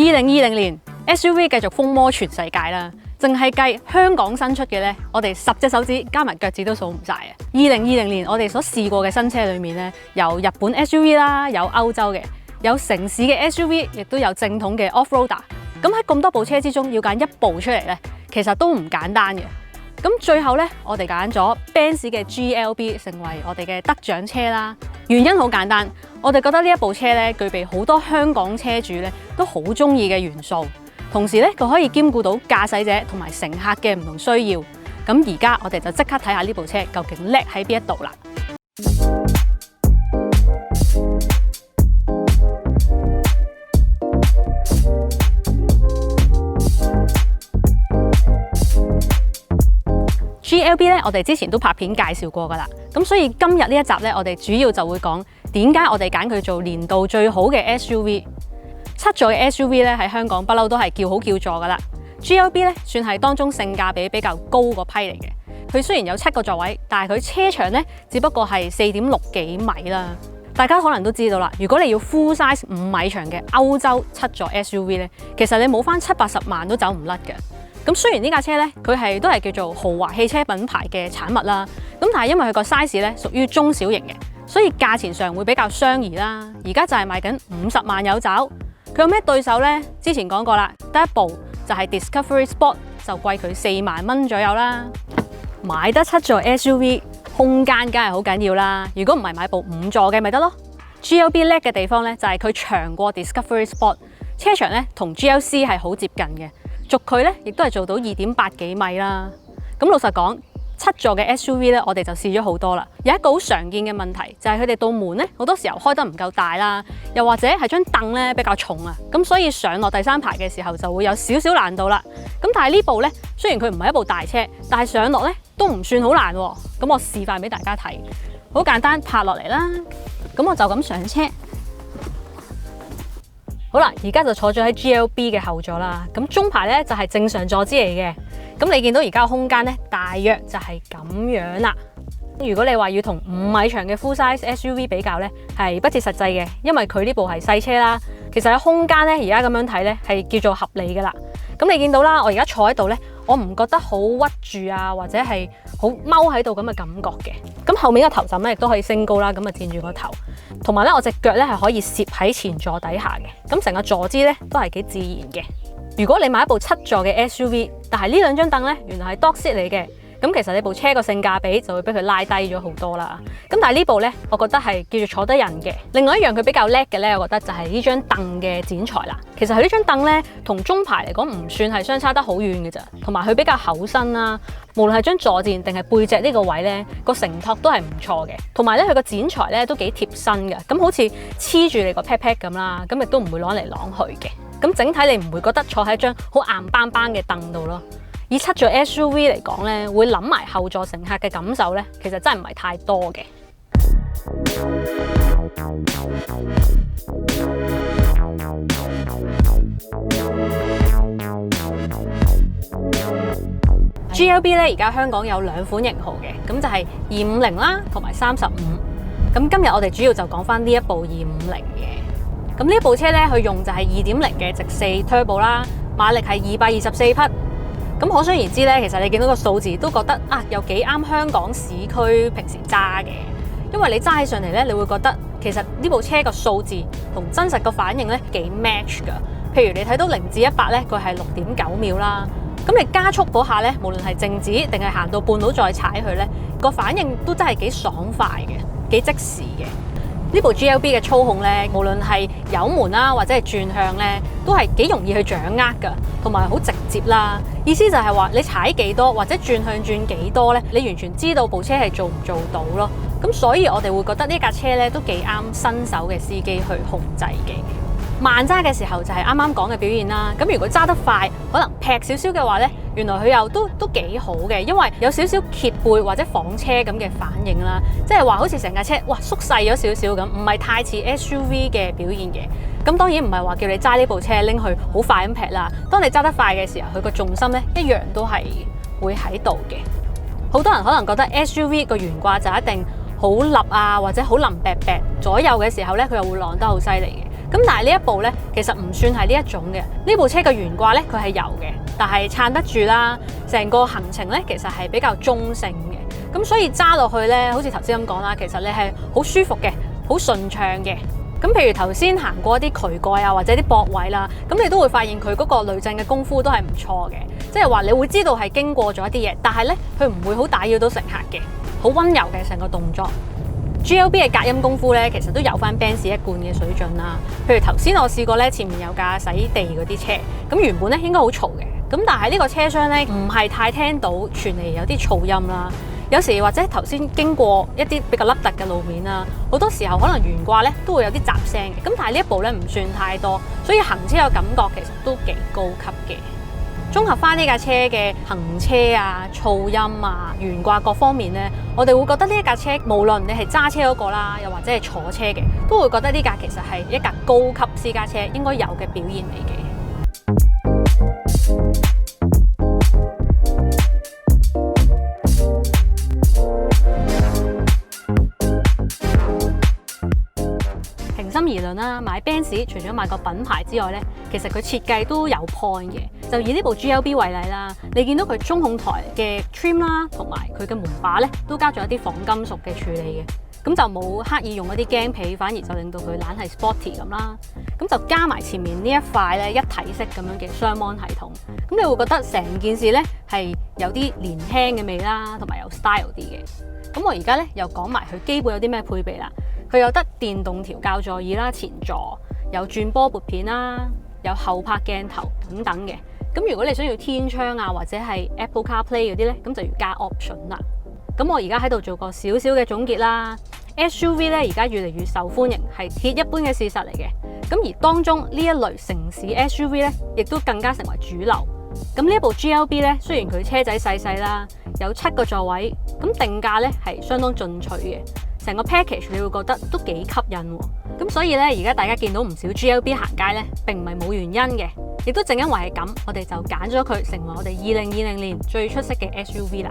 2020年 SUV 繼續風魔全世界啦，淨係計香港新出嘅呢，我哋10隻手指加埋腳趾都數唔晒啊！2020年我哋所試過嘅新車裏面呢，有日本 SUV 啦，有歐洲嘅，有城市嘅 SUV， 亦都有正統嘅 Off-Roader。咁喺咁多部車之中，要揀一部出嚟呢，其實都唔簡單嘅。咁最後呢，我哋揀咗 Benz 嘅 GLB 成為我哋嘅得獎車啦。原因好簡單，我哋覺得呢一部車呢，具備好多香港車主呢都好中意嘅元素，同時呢，佢可以兼顧到駕駛者同埋乘客嘅唔同需要。咁而家我哋就即刻睇下呢部車究竟叻喺邊一度啦。GLB 咧，我哋之前都拍片介紹過噶啦，咁所以今日呢一集咧，我哋主要就會講點解我哋揀佢做年度最好嘅 SUV。7座嘅 SUV 咧喺香港不嬲都係叫好叫座噶啦。GLB 咧算係當中性價比比較高嗰批嚟嘅。佢雖然有7個座位，但係佢車長咧只不過係4.6幾米啦。大家可能都知道啦，如果你要 full size 5米長嘅歐洲7座 SUV 咧，其實你冇翻70-80萬都走唔甩嘅。咁雖然呢架車咧，佢都係叫做豪華汽車品牌嘅產物啦，咁但係因為佢個 size 咧屬於中小型嘅，所以價錢上會比較相宜啦。而家就係賣緊50萬有找。佢有咩對手呢？之前講過啦，第一部就係 Discovery Sport， 就貴佢4萬蚊左右啦。買得7座 SUV， 空間梗係好緊要啦。如果唔係買部5座嘅咪得咯。GLB 叻嘅地方咧就係佢長過 Discovery Sport， 車長咧同 GLC 係好接近嘅。軸距咧，亦都係做到2.8幾米啦。咁老實講，7座嘅 SUV 咧，我哋就試咗好多啦。有一個好常見嘅問題，就係佢哋道門咧，好多時候開得唔夠大啦，又或者係張凳咧比較重啊。咁所以上落第3排嘅時候就會有少少難度啦。咁但係呢部咧，雖然佢唔係一部大車，但係上落咧都唔算好難喎。咁我示範俾大家睇，好簡單，拍落嚟啦。咁我就咁上車。好啦，而家就坐咗喺 GLB 嘅後座啦。咁中排咧就係正常坐姿嚟嘅。咁你見到而家個空間咧，大約就係咁樣啦。如果你話要同5米長嘅 full size SUV 比較咧，係不切實際嘅，因為佢呢部係細車啦。其實喺空間咧，而家咁樣睇咧係叫做合理噶啦。咁你見到啦，我而家坐喺度咧，我唔覺得好屈住啊，或者係好踎喺度咁嘅感覺嘅。咁後面個頭枕咧亦都可以升高啦，咁啊墊住個頭。同埋咧，我隻腳咧係可以攝喺前座底下嘅，咁成個坐姿咧都係幾自然嘅。如果你買一部7座嘅 SUV， 但係呢兩張凳咧原來係 dog seat 嚟嘅，咁其實你部車個性價比就會俾佢拉低咗好多啦。咁但係呢部咧，我覺得係叫做坐得人嘅。另外一樣佢比較叻嘅咧，我覺得就係呢張凳嘅剪裁啦。其實佢呢張凳咧同中排嚟講唔算係相差得好遠嘅咋，同埋佢比較厚身啦。無論係張坐墊定係背脊呢個位咧，個承托都係唔錯嘅。同埋咧，佢個剪裁咧都幾貼身嘅，咁好似黐住你個 pat pat 咁啦，咁亦都唔會攞嚟攞去嘅。咁整體你唔會覺得坐喺一張好硬邦邦嘅凳度咯。以7座 SUV 嚟講咧，會諗埋後座乘客嘅感受咧，其實真係唔係太多嘅。GLB 咧而家香港有2款型號嘅，咁就係250啦，同埋35。咁今日我哋主要就講翻呢一部250嘅。咁呢部車咧，佢用就係2.0嘅直4 Turbo 啦，馬力係224匹。咁可想而知咧，其實你見到個數字都覺得啊，有幾啱香港市區平時揸嘅。因為你揸起上嚟咧，你會覺得其實呢部車個數字同真實個反應咧幾 match 噶。譬如你睇到0至100咧，佢係6.9秒啦。咁你加速嗰下咧，無論係靜止定係行到半路再踩佢咧，個反應都真係幾爽快嘅，幾即時嘅。呢部 GLB 嘅操控咧，無論係油門啦或者係轉向咧，都係幾容易去掌握噶，同埋好直接啦。意思就係話你踩幾多或者轉向轉幾多咧，你完全知道部車係做唔做到咯。咁所以我哋會覺得呢架車咧都幾啱新手嘅司機去控制嘅。慢揸嘅時候就係啱啱講嘅表現啦。咁如果揸得快，可能劈少少嘅話咧，原來佢又都幾好嘅，因為有少少揭背或者房車咁嘅反應啦。即係話好似成架車哇縮細咗少少咁，唔係太似 SUV 嘅表現嘅。咁當然唔係話叫你揸呢部車拎去好快咁劈啦。當你揸得快嘅時候，佢個重心咧一樣都係會喺度嘅。好多人可能覺得 SUV 個懸掛就一定好立啊，或者好腍癟癟左右嘅時候咧，佢又會晾得好犀利嘅。咁但係呢一部咧，其實唔算係呢一種嘅。呢部車嘅懸掛咧，佢係有嘅，但係撐得住啦。成個行程咧，其實係比較中性嘅。咁所以揸落去咧，好似頭先咁講啦，其實你係好舒服嘅，好順暢嘅。咁譬如頭先行過一啲渠蓋啊，或者啲駁位啦，咁你都會發現佢嗰個濾震嘅功夫都係唔錯嘅。即係話你會知道係經過咗一啲嘢，但係咧佢唔會好打擾到乘客嘅，好溫柔嘅成個動作。GLB 嘅隔音功夫咧，其實都有翻 Benz 一貫嘅水準啦。譬如頭先我試過咧，前面有架洗地嗰啲車，咁原本咧應該好嘈嘅，咁但係呢個車廂咧唔係太聽到傳嚟有啲噪音啦。有時或者頭先經過一啲比較凹凸嘅路面啦，好多時候可能懸掛咧都會有啲雜聲嘅。咁但係呢一部咧唔算太多，所以行車嘅感覺其實都幾高級嘅。綜合翻呢架車嘅行車啊、噪音啊、懸掛各方面咧，我哋會覺得呢一架車無論你係揸車嗰個啦，又或者係坐車嘅，都會覺得呢架其實係一架高級私家車應該有嘅表現嚟嘅。平心而論啦，買 Benz 除咗買個品牌之外咧，其實佢設計都有 point 嘅。就以呢部 GLB 為例啦，你見到佢中控台嘅 trim 啦，同埋佢嘅門把咧，都加咗一啲仿金屬嘅處理嘅。咁就冇刻意用一啲鏡皮，反而就令到佢懶係 sporty 咁啦。咁就加埋前面呢一塊咧一體式咁樣嘅雙芒系統，咁你會覺得成件事咧係有啲年輕嘅味啦，同埋有 style 啲嘅。咁我而家咧又講埋佢基本有啲咩配備啦。佢有得電動調校座椅啦，前座有轉波撥片啦，有後拍鏡頭等等嘅。咁如果你想要天窗啊，或者係 Apple CarPlay 嗰啲咧，咁就要加 option 啦。咁我而家喺度做個少少嘅總結啦。SUV 咧而家越嚟越受歡迎，係鐵一般嘅事實嚟嘅。咁而當中呢一類城市 SUV 咧，亦都更加成為主流。咁呢一部 GLB 咧，雖然佢車仔細細啦，有7個座位，咁定價咧係相當進取嘅。成個 package 你會覺得都幾吸引喎。咁所以咧，而家大家見到唔少 GLB 行街咧，並唔係冇原因嘅。亦都正因為係咁，我哋就揀咗佢成為我哋2020年最出色嘅 SUV啦。